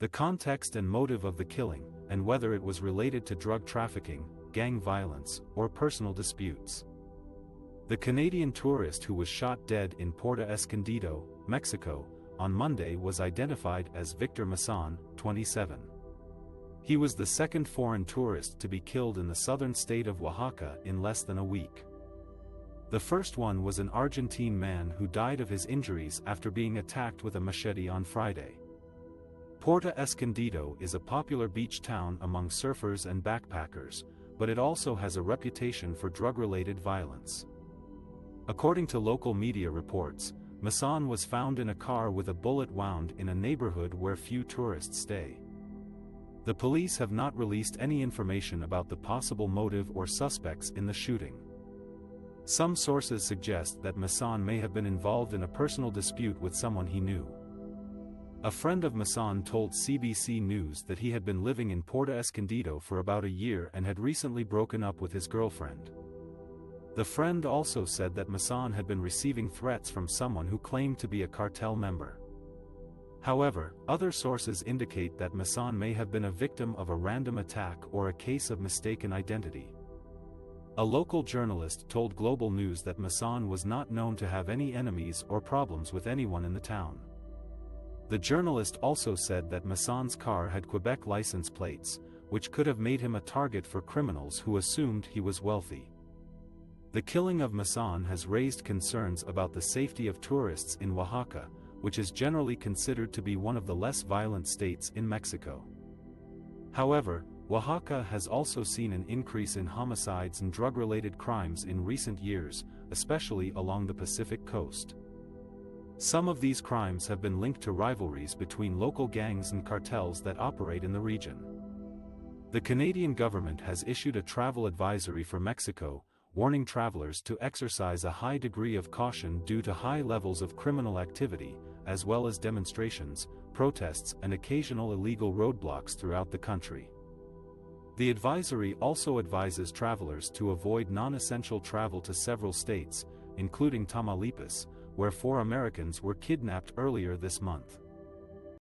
The context and motive of the killing, and whether it was related to drug trafficking, gang violence, or personal disputes. The Canadian tourist who was shot dead in Puerto Escondido, Mexico, on Monday was identified as Victor Mason, 27. He was the second foreign tourist to be killed in the southern state of Oaxaca in less than a week. The first one was an Argentine man who died of his injuries after being attacked with a machete on Friday. Puerto Escondido is a popular beach town among surfers and backpackers, but it also has a reputation for drug-related violence. According to local media reports, Mason was found in a car with a bullet wound in a neighborhood where few tourists stay. The police have not released any information about the possible motive or suspects in the shooting. Some sources suggest that Mason may have been involved in a personal dispute with someone he knew. A friend of Mason told CBC News that he had been living in Puerto Escondido for about a year and had recently broken up with his girlfriend. The friend also said that Mason had been receiving threats from someone who claimed to be a cartel member. However, other sources indicate that Mason may have been a victim of a random attack or a case of mistaken identity. A local journalist told Global News that Mason was not known to have any enemies or problems with anyone in the town. The journalist also said that Mason's car had Quebec license plates, which could have made him a target for criminals who assumed he was wealthy. The killing of Mason has raised concerns about the safety of tourists in Oaxaca, which is generally considered to be one of the less violent states in Mexico. However, Oaxaca has also seen an increase in homicides and drug-related crimes in recent years, especially along the Pacific coast. Some of these crimes have been linked to rivalries between local gangs and cartels that operate in the region. The Canadian government has issued a travel advisory for Mexico, warning travelers to exercise a high degree of caution due to high levels of criminal activity, as well as demonstrations, protests, and occasional illegal roadblocks throughout the country. The advisory also advises travelers to avoid non-essential travel to several states, including Tamaulipas, where 4 Americans were kidnapped earlier this month.